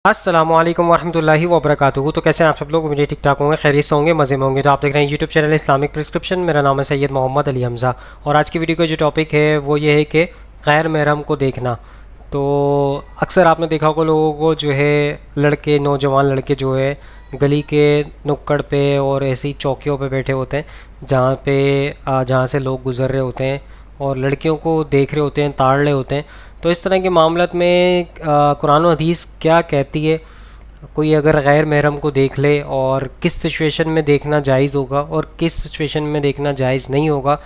السلام علیکم ورحمۃ اللہ وبرکاتہ. تو کیسے ہیں آپ سب لوگ؟ مجھے ٹھیک ٹھاک ہوں گے، خیریت سے ہوں گے، مزے میں ہوں گے. تو آپ دیکھ رہے ہیں یوٹیوب چینل اسلامک پرسکرپشن. میرا نام ہے سید محمد علی حمزہ، اور آج کی ویڈیو کا جو ٹاپک ہے وہ یہ ہے کہ غیر محرم کو دیکھنا. تو اکثر آپ نے دیکھا ہوگا لوگوں کو جو ہے لڑکے، نوجوان لڑکے جو ہے گلی کے نکڑ پہ اور ایسی چوکیوں پہ بیٹھے ہوتے ہیں جہاں سے لوگ گزر رہے ہوتے ہیں اور لڑکیوں کو دیکھ رہے ہوتے ہیں، تاڑ رہے ہوتے ہیں. تو اس طرح کے معاملات میں قرآن و حدیث کیا کہتی ہے؟ کوئی اگر غیر محرم کو دیکھ لے اور کس سچویشن میں دیکھنا جائز ہوگا اور کس سچویشن میں دیکھنا جائز نہیں ہوگا؟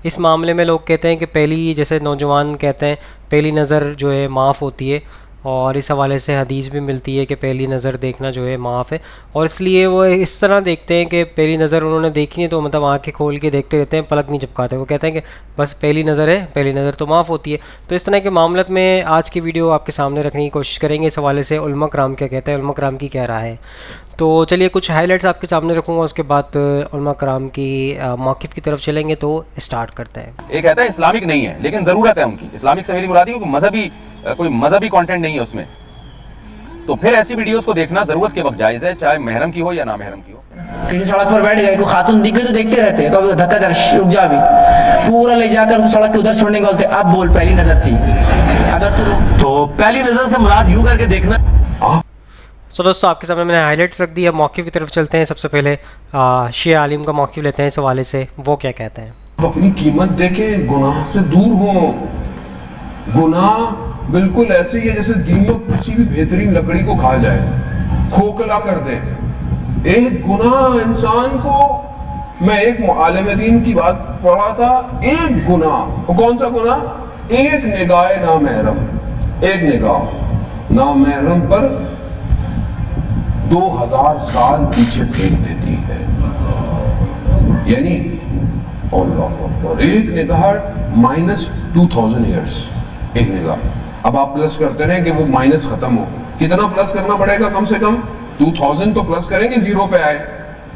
اس معاملے میں لوگ کہتے ہیں کہ جیسے نوجوان کہتے ہیں پہلی نظر جو ہے معاف ہوتی ہے، اور اس حوالے سے حدیث بھی ملتی ہے کہ پہلی نظر دیکھنا جو ہے معاف ہے. اور اس لیے وہ اس طرح دیکھتے ہیں کہ پہلی نظر انہوں نے دیکھی ہے تو مطلب آنکھیں کھول کے دیکھتے رہتے ہیں، پلک نہیں جھپکاتے. وہ کہتے ہیں کہ بس پہلی نظر ہے، پہلی نظر تو معاف ہوتی ہے. تو اس طرح کے معاملات میں آج کی ویڈیو آپ کے سامنے رکھنے کی کوشش کریں گے. اس حوالے سے علماء کرام کیا کہتے ہیں، علماء کرام کی کیا رائے ہے. تو چلیے کچھ ہائی لائٹس آپ کے سامنے رکھوں گا، اس کے بعد علماء کرام کی موقف کی طرف چلیں گے. تو اسٹارٹ کرتے ہیں. ایک کہتا ہے اسلامک نہیں ہے لیکن ضرورت ہے ان کی. اسلامک سے میری مراد ہے کہ کوئی مذہبی کانٹینٹ نہیں ہے اس میں. تو پھر ایسی ویڈیوز کو دیکھنا ضرورت کے وقت جائز ہے، چاہے محرم کی ہو یا نہ محرم کی ہو. کسی سڑک پر بیٹھ گئے، کوئی خاتون دکھ گئی تو دیکھتے رہتے ہیں، کبھی دھکا دے رک جا، بھی پورا لے جا کر سڑک کے ادھر چھوڑنے کا بولتے ہیں اب بول پہلی نظر تھی. اگر تو پہلی نظر سے مراد یوں کر کے دیکھنا. سو دوستو آپ کے سامنے میں نے ہائی لائٹس رکھ دی ہے. موقف کی طرف چلتے ہیں. سب سے پہلے شیعہ عالم کا موقف لیتے ہیں اس حوالے سے. وہ کیا کہتے ہیں؟ اپنی قیمت دیکھیں، گناہ سے دور ہوں. گناہ بالکل ایسے ہی ہے جیسے دنیا کسی بھی بہترین لکڑی کو کھا جائے، کھوکھلا کر دے. ایک گناہ انسان کو، میں ایک عالم دین کی بات پڑھا تھا، ایک گناہ، وہ کون سا گناہ؟ ایک نگاہ نامحرم، ایک نگاہ نامحرم پر 2000 سال پیچھے پھینک دیتی ہے. یعنی اللہ اکبر، ایک نگاہ -2000 ایئرس، ایک نگاہ. اب آپ پلس کرتے رہیں کہ وہ مائنس ختم ہو. کتنا پلس کرنا پڑے گا؟ کم سے کم 2000 تو پلس کریں گے، زیرو پہ آئے.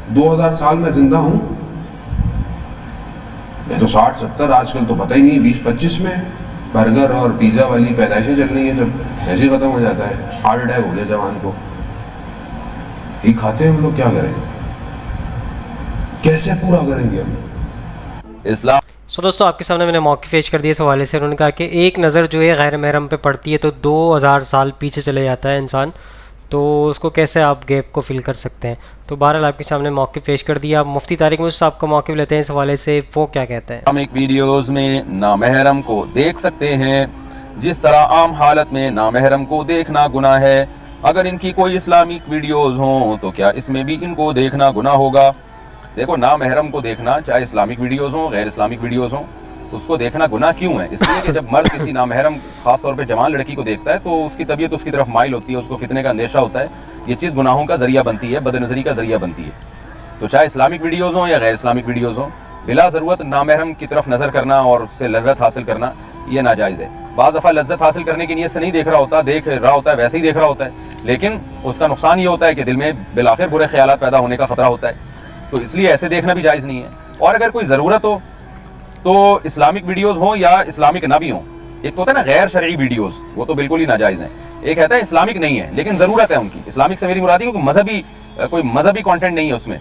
2000 سال میں زندہ ہوں میں تو 60-70، آج کل تو پتہ ہی نہیں، 20-25 میں برگر اور پیزا والی پیدائشیں چل رہی ہیں، سب ایسے ہی ختم ہو جاتا ہے. ہارٹ اٹیک ہو گیا جوان کو، یہ کھاتے ہیں ہم لوگ. کیا کریں، کیسے پورا کریں گے ہم اسلام؟ سو دوستو آپ کے سامنے میں نے موقف پیش کر دیا اس حوالے سے. انہوں نے کہا کہ ایک نظر جو ہے غیر محرم پہ پڑتی ہے تو 2000 سال پیچھے چلے جاتا ہے انسان، تو اس کو کیسے آپ گیپ کو فل کر سکتے ہیں؟ تو بہرحال آپ کے سامنے موقف پیش کر دیا. مفتی طارق موسیٰ صاحب کا موقف لیتے ہیں اس حوالے سے. وہ کیا کہتے ہیں؟ ہم ایک ویڈیوز میں نامحرم کو دیکھ سکتے ہیں جس طرح عام حالت میں نامحرم کو دیکھنا گناہ ہے. اگر ان کی کوئی اسلامک ویڈیوز ہوں تو کیا اس میں بھی ان کو دیکھنا گناہ ہوگا؟ دیکھو، نامحرم کو دیکھنا، چاہے اسلامک ویڈیوز ہوں غیر اسلامک ویڈیوز ہوں، اس کو دیکھنا گناہ کیوں ہے؟ اس لیے کہ جب مرد کسی نامحرم، خاص طور پہ جوان لڑکی کو دیکھتا ہے تو اس کی طبیعت اس کی طرف مائل ہوتی ہے، اس کو فتنے کا اندیشہ ہوتا ہے. یہ چیز گناہوں کا ذریعہ بنتی ہے، بد نظری کا ذریعہ بنتی ہے. تو چاہے اسلامک ویڈیوز ہوں یا غیر اسلامک ویڈیوز ہوں، بلا ضرورت نامحرم کی طرف نظر کرنا اور اس سے لذت حاصل کرنا یہ ناجائز ہے. بعض دفعہ لذت حاصل کرنے کی نیت سے نہیں دیکھ رہا ہوتا ہے، ویسے ہی دیکھ رہا ہوتا ہے، لیکن اس کا نقصان یہ ہوتا ہے کہ دل میں بالآخر برے خیالات پیدا ہونے کا خطرہ ہوتا ہے. تو اس لیے ایسے دیکھنا بھی جائز نہیں ہے. اور اگر کوئی ضرورت ہو تو اسلامک ویڈیوز ہوں یا اسلامک نہ بھی ہوں، ایک تو ہوتا ہے نا غیر شرعی ویڈیوز، وہ تو بالکل ہی ناجائز ہیں. ایک کہتا ہے اسلامک نہیں ہے لیکن ضرورت ہے ان کی. اسلامک سے میری مراد ہے کہ کوئی مذہبی کانٹینٹ نہیں ہے اس میں.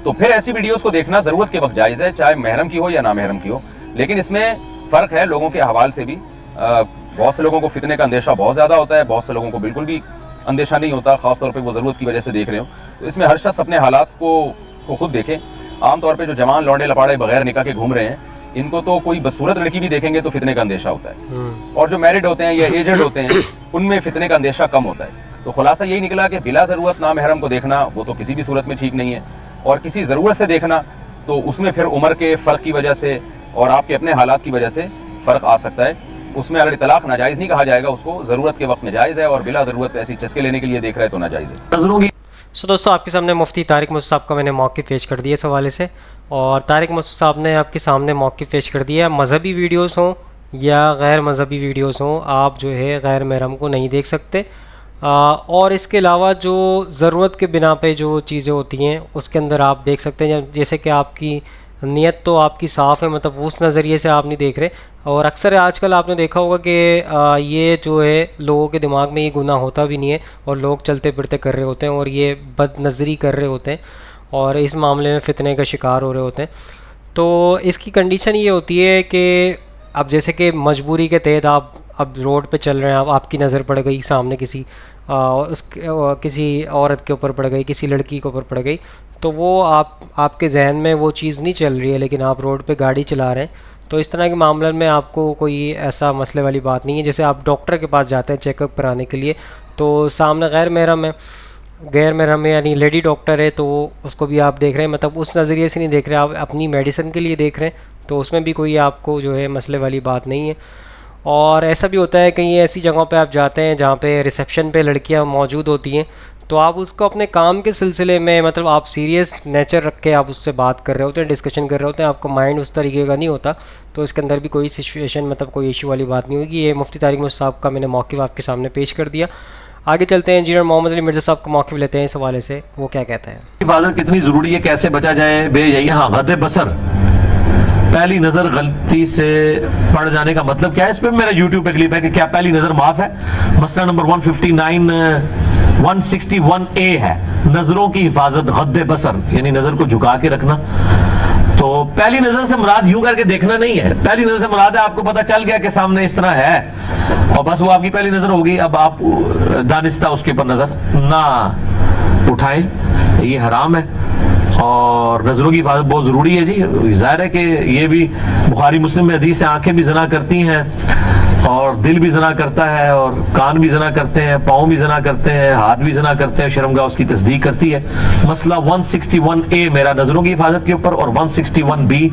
تو پھر ایسی ویڈیوز کو دیکھنا ضرورت کے وقت جائز ہے، چاہے محرم کی ہو یا نہ محرم کی ہو. لیکن اس میں فرق ہے لوگوں کے احوال سے بھی. بہت سے لوگوں کو فتنے کا اندیشہ بہت زیادہ ہوتا ہے، بہت سے لوگوں کو بالکل بھی اندیشہ نہیں ہوتا، خاص طور پہ وہ ضرورت کی وجہ سے دیکھ رہے ہوں. تو اس میں ہر شخص اپنے حالات کو خود دیکھے. عام طور پہ جو جوان لونڈے لپاڑے بغیر نکاح کے گھوم رہے ہیں، ان کو تو کوئی بدصورت لڑکی بھی دیکھیں گے تو فتنے کا اندیشہ ہوتا ہے. اور جو میرڈ ہوتے ہیں یا ایجڈ ہوتے ہیں ان میں فتنے کا اندیشہ کم ہوتا ہے. تو خلاصہ یہی نکلا کہ بلا ضرورت نامحرم کو دیکھنا وہ تو کسی بھی صورت میں ٹھیک نہیں ہے. اور کسی ضرورت سے دیکھنا تو اس میں پھر عمر کے فرق کی وجہ سے اور آپ کے اپنے حالات کی وجہ سے فرق آ سکتا ہے. اس میں اگر طلاق ناجائز نہیں کہا جائے گا، اس کو ضرورت کے وقت میں جائز ہے، اور بلا ضرورت ایسی چسکے لینے کے لیے دیکھ رہے تو ناجائز ہے. نظروں کی سو دوستو آپ کے سامنے مفتی طارق موسیٰ صاحب کا میں نے موقف پیش کر دیا اس حوالے سے. اور طارق موسیٰ صاحب نے آپ کے سامنے موقف پیش کر دیا. مذہبی ویڈیوز ہوں یا غیر مذہبی ویڈیوز ہوں، آپ جو ہے غیر محرم کو نہیں دیکھ سکتے. اور اس کے علاوہ جو ضرورت کے بنا پہ جو چیزیں ہوتی ہیں اس کے اندر آپ دیکھ سکتے ہیں. جیسے کہ آپ کی نیت تو آپ کی صاف ہے, مطلب اس نظریے سے آپ نہیں دیکھ رہے. اور اکثر آج کل آپ نے دیکھا ہوگا کہ یہ جو ہے لوگوں کے دماغ میں یہ گناہ ہوتا بھی نہیں ہے, اور لوگ چلتے پھرتے کر رہے ہوتے ہیں, اور یہ بد نظری کر رہے ہوتے ہیں, اور اس معاملے میں فتنے کا شکار ہو رہے ہوتے ہیں. تو اس کی کنڈیشن یہ ہوتی ہے کہ اب جیسے کہ مجبوری کے تحت آپ اب روڈ پہ چل رہے ہیں, آپ کی نظر پڑ گئی سامنے کسی عورت کے اوپر پڑ گئی, کسی لڑکی کے اوپر پڑ گئی, تو وہ آپ کے ذہن میں وہ چیز نہیں چل رہی ہے, لیکن آپ روڈ پہ گاڑی چلا رہے ہیں. تو اس طرح کے معاملے میں آپ کو کوئی ایسا مسئلے والی بات نہیں ہے. جیسے آپ ڈاکٹر کے پاس جاتے ہیں چیک اپ کرانے کے لیے, تو سامنے غیر محرم ہے یعنی لیڈی ڈاکٹر ہے, تو اس کو بھی آپ دیکھ رہے ہیں, مطلب اس نظریے سے نہیں دیکھ رہے, آپ اپنی میڈیسن کے لیے دیکھ رہے ہیں, تو اس میں بھی کوئی آپ کو جو ہے مسئلے والی بات نہیں ہے. اور ایسا بھی ہوتا ہے کہیں ایسی جگہوں پہ آپ جاتے ہیں جہاں پہ ریسیپشن پہ لڑکیاں موجود ہوتی ہیں, تو آپ اس کو اپنے کام کے سلسلے میں مطلب آپ سیریس نیچر رکھ کے آپ اس سے بات کر رہے ہوتے ہیں, ڈسکشن کر رہے ہوتے ہیں, آپ کو مائنڈ اس طریقے کا نہیں ہوتا, تو اس کے اندر بھی کوئی سچویشن مطلب کوئی ایشو والی بات نہیں ہوگی. یہ مفتی طارق مرزا صاحب کا میں نے موقف آپ کے سامنے پیش کر دیا. آگے چلتے ہیں, انجینئر محمد علی مرزا صاحب کا موقف لیتے ہیں اس حوالے سے, وہ کیا کہتے ہیں. حفاظت کتنی ضروری ہے, کیسے بچا جائے بے یہی. ہاں, غض بصر, پہلی نظر غلطی سے پڑ جانے کا مطلب کیا ہے. اس پہ میرا یوٹیوب پہ کلپ ہے کہ کیا پہلی نظر معاف ہے. مسئلہ نمبر 161A ہے, نظروں کی حفاظت, غض بصر یعنی نظر کو جھکا کے رکھنا. تو پہلی نظر سے مراد یوں کر کے دیکھنا نہیں ہے. پہلی نظر سے مراد ہے آپ کو پتہ چل گیا کہ سامنے اس طرح ہے, اور بس وہ آپ کی پہلی نظر ہوگی. اب آپ دانستہ اس کے اوپر نظر نہ اٹھائیں, یہ حرام ہے. اور نظروں کی حفاظت بہت ضروری ہے جی. ظاہر ہے کہ یہ بھی بخاری مسلم میں حدیث ہے, آنکھیں بھی زنا کرتی ہیں, اور دل بھی زنا کرتا ہے, اور کان بھی زنا کرتے ہیں, پاؤں بھی زنا کرتے ہیں, ہاتھ بھی زنا کرتے ہیں, شرمگاہ اس کی تصدیق کرتی ہے. مسئلہ 161A میرا نظروں کی حفاظت کے اوپر, اور 161B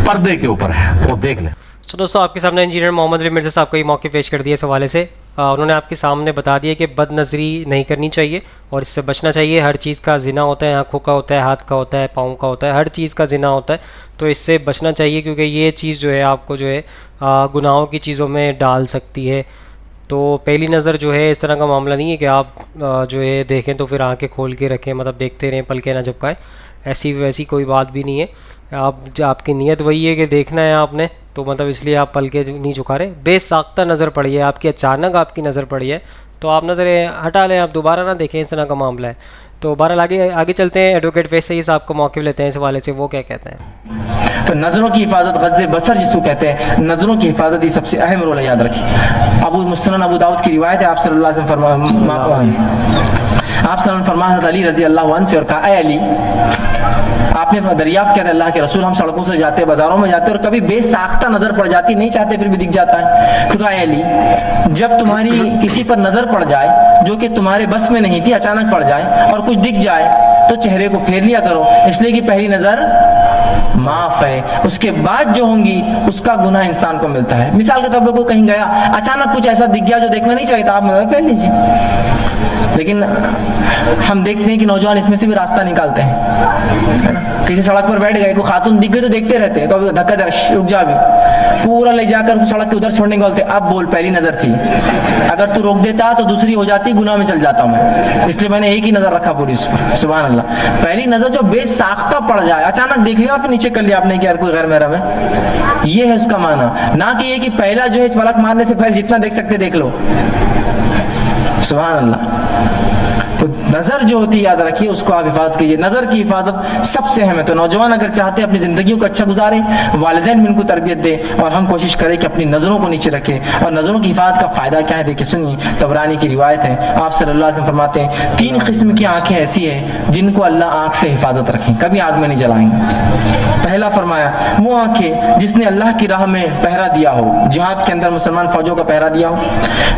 پردے کے اوپر ہے, وہ دیکھ لیں. تو دوستوں آپ کے سامنے انجینئر محمد علی مرزا صاحب کو یہ موقع پیش کر دیا اس حوالے سے. انہوں نے آپ کے سامنے بتا دیا کہ بد نظری نہیں کرنی چاہیے اور اس سے بچنا چاہیے. ہر چیز کا زنا ہوتا ہے, آنکھوں کا ہوتا ہے, ہاتھ کا ہوتا ہے, پاؤں کا ہوتا ہے, ہر چیز کا زنا ہوتا ہے, تو اس سے بچنا چاہیے, کیونکہ یہ چیز جو ہے آپ کو جو ہے گناہوں کی چیزوں میں ڈال سکتی ہے. تو پہلی نظر جو ہے اس طرح کا معاملہ نہیں ہے کہ آپ جو ہے دیکھیں تو پھر آنکھیں کھول کے رکھیں, مطلب دیکھتے رہیں, پلکیں نہ جھپکائیں, ایسی ویسی کوئی بات بھی نہیں ہے. آپ کی نیت وہی ہے کہ دیکھنا ہے آپ نے, تو مطلب اس لیے آپ پلکیں نہیں جھکا رہے. بے ساختہ نظر پڑی ہے آپ کی, اچانک آپ کی نظر پڑی ہے, تو آپ نظریں ہٹا لیں, آپ دوبارہ نہ دیکھیں, اس طرح کا معاملہ ہے. تو بہرحال آگے چلتے ہیں, ایڈوکیٹ فیض سعید صاحب کو موقف لیتے ہیں اس حوالے سے, وہ کیا کہتے ہیں. تو نظروں کی حفاظت, غض بصر جس کو کہتے ہیں, نظروں کی حفاظت یہ سب سے اہم رول ہے, یاد رکھیں. مسنن ابو داؤد کی روایت ہے, آپ صلی اللہ علیہ وسلم فرمایا حضرت علی رضی اللہ عنہ سے, اور کہا اے علی, آپ نے دریافت کیا اللہ کے رسول, ہم سڑکوں سے جاتے, بازاروں میں جاتے, اور کبھی بے ساختہ نظر پڑ جاتی, نہیں چاہتے پھر بھی دکھ جاتا ہے. تو کہا اے علی, جب تمہاری کسی پر نظر پڑ جائے جو کہ تمہارے بس میں نہیں تھی, اچانک پڑ جائے اور کچھ دکھ جائے, تو چہرے کو پھیر لیا کرو, اس لیے کہ پہلی نظر معاف ہے, اس کے بعد جو ہوں گی اس کا گناہ انسان کو ملتا ہے. مثال کے طور پر کوئی کہیں گیا, اچانک کچھ ایسا دکھ گیا جو دیکھنا نہیں چاہیے تھا, آپ نظر پھیر لیجیے. لیکن ہم دیکھتے ہیں کہ نوجوان اس میں سے بھی راستہ نکالتے ہیں. کسی سڑک پر بیٹھ گئے, کوئی خاتون دکھ گئی تو دیکھتے رہتے ہیں, کبھی دھکا دے, رک جا, بھی پورا لے جا کر سڑک کے ادھر چھوڑنے کے بولتے, اب بول پہلی نظر تھی, اگر تو روک دیتا تو دوسری ہو جاتی, گناہ میں چل جاتا میں, اس لیے میں نے ایک ہی نظر رکھا پوری اس پر. سبحان اللہ. پہلی نظر جو بے ساختہ پڑ جائے, اچانک دیکھ لیا پھر نیچے کر لیا آپ نے کہ یار کوئی غیر محرم ہے, یہ ہے اس کا معنی. نہ کہ یہ کہ پہلا جو ہے پلک مارنے سے پہلے جتنا دیکھ سکتے دیکھ لو. سبحان اللہ. تو نظر جو ہوتی ہے یاد رکھیے, اس کو آپ حفاظت کیجیے. نظر کی حفاظت سب سے اہم ہے. تو نوجوان اگر چاہتے ہیں اپنی زندگیوں کو اچھا گزاریں, والدین بھی ان کو تربیت دیں, اور ہم کوشش کریں کہ اپنی نظروں کو نیچے رکھیں. اور نظروں کی حفاظت کا فائدہ کیا ہے دیکھیں, سنیے. طبرانی کی روایت ہے, آپ صلی اللہ علیہ وسلم فرماتے ہیں, 3 قسم کی آنکھیں ایسی ہیں جن کو اللہ آنکھ سے حفاظت رکھیں, کبھی آگ میں نہیں جلائیں گے. پہلا فرمایا, وہ آنکھیں جس نے اللہ کی راہ میں پہرا دیا ہو, جہاد کے اندر مسلمان فوجوں کا پہرا دیا ہو.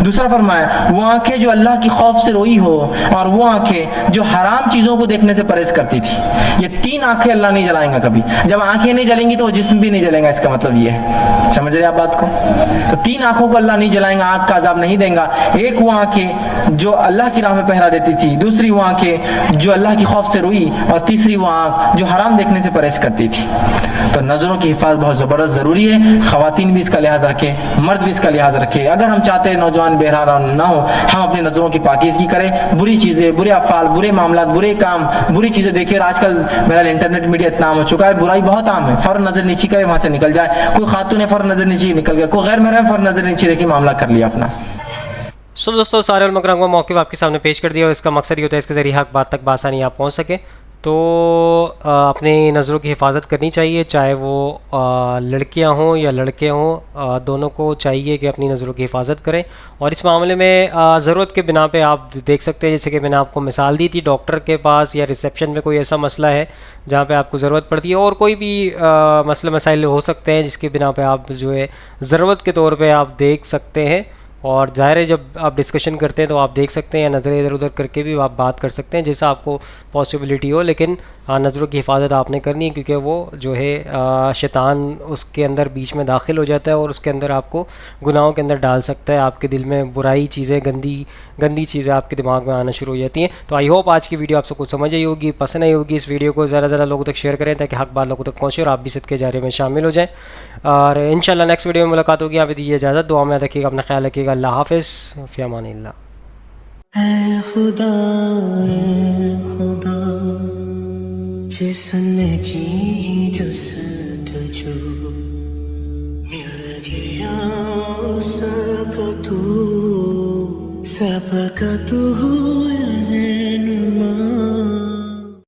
دوسرا فرمایا, وہ آنکھیں جو اللہ کی خوف سے روئی ہو, اور وہ آنکھیں جو حرام چیزوں کو دیکھنے سے پرہیز کرتی تھی. یہ 3 آنکھیں اللہ نہیں جلائیں گا کبھی. جب آنکھیں نہیں جلیں گی تو وہ جسم بھی نہیں جلے گا, اس کا مطلب یہ ہے. سمجھ رہے آپ بات کو؟ تو 3 آنکھوں کو اللہ نہیں جلائیں گا, آنکھ کا عذاب نہیں دیں گا. ایک وہ آنکھیں جو اللہ کی راہ میں پہرا دیتی تھی, دوسری وہ آنکھیں جو اللہ کی خوف سے روئی, اور تیسری وہ آنکھ جو حرام دیکھنے سے پرہیز کرتی تھی. تو نظروں کی حفاظت بہت زبردست ضروری ہے. خواتین بھی اس کا لحاظ رکھیں, مرد بھی اس کا لحاظ رکھے. اگر ہم چاہتے ہیں نوجوان بہرحال نہ ہو, ہم اپنی نظروں کی پاکیزگی کریں. بری چیزیں, برے افعال, برے معاملات, برے کام, بری چیزیں دیکھیں. آج کل میرا انٹرنیٹ میڈیا اتنا عام ہو چکا ہے, برائی بہت عام ہے. فوراً نظر نیچی کرے, وہاں سے نکل جائے. کوئی خاتون ہے فوراً نظر نیچی نکل گیا, کوئی غیر محرم فوراً نظر نیچی رکھی, معاملہ کر لیا اپنا. سو دوستوں, سارے علماء کرام کا موقف آپ کے سامنے پیش کر دیا, اور اس کا مقصد یہ ہوتا ہے اس کے ذریعے حق بات تک بآسانی آپ پہنچ سکیں. تو اپنی نظروں کی حفاظت کرنی چاہیے, چاہے وہ لڑکیاں ہوں یا لڑکے ہوں, دونوں کو چاہیے کہ اپنی نظروں کی حفاظت کریں. اور اس معاملے میں ضرورت کے بنا پہ آپ دیکھ سکتے ہیں, جیسے کہ میں نے آپ کو مثال دی تھی, ڈاکٹر کے پاس یا ریسیپشن میں کوئی ایسا مسئلہ ہے جہاں پہ آپ کو ضرورت پڑتی ہے, اور کوئی بھی مسئلے مسائل ہو سکتے ہیں جس کے بنا پہ آپ جو ہے ضرورت کے طور پہ آپ دیکھ سکتے ہیں. اور ظاہر ہے جب آپ ڈسکشن کرتے ہیں تو آپ دیکھ سکتے ہیں, یا نظریں ادھر ادھر کر کے بھی آپ بات کر سکتے ہیں جیسا آپ کو پاسبلٹی ہو, لیکن نظروں کی حفاظت آپ نے کرنی ہے, کیونکہ وہ جو ہے شیطان اس کے اندر بیچ میں داخل ہو جاتا ہے اور اس کے اندر آپ کو گناہوں کے اندر ڈال سکتا ہے. آپ کے دل میں برائی چیزیں, گندی چیزیں آپ کے دماغ میں آنا شروع ہو جاتی ہیں. تو آئی ہوپ آج کی ویڈیو آپ کو سمجھ آئی ہوگی, پسند آئی ہوگی. اس ویڈیو کو زیادہ سے زیادہ لوگوں تک شیئر کریں تاکہ حق بات لوگوں تک پہنچے اور آپ بھی صدقے جاریہ میں شامل ہو جائیں. اور انشاءاللہ نیکسٹ ویڈیو میں ملاقات ہوگی. یہاں پہ دیجیے اجازت, دعا میں رکھیے گا, اپنا خیال رکھیے گا. اللہ حافظ, فی امان اللہ. اے خدا جس نے کی جستجو مل گیا اس کا تو سب کا تو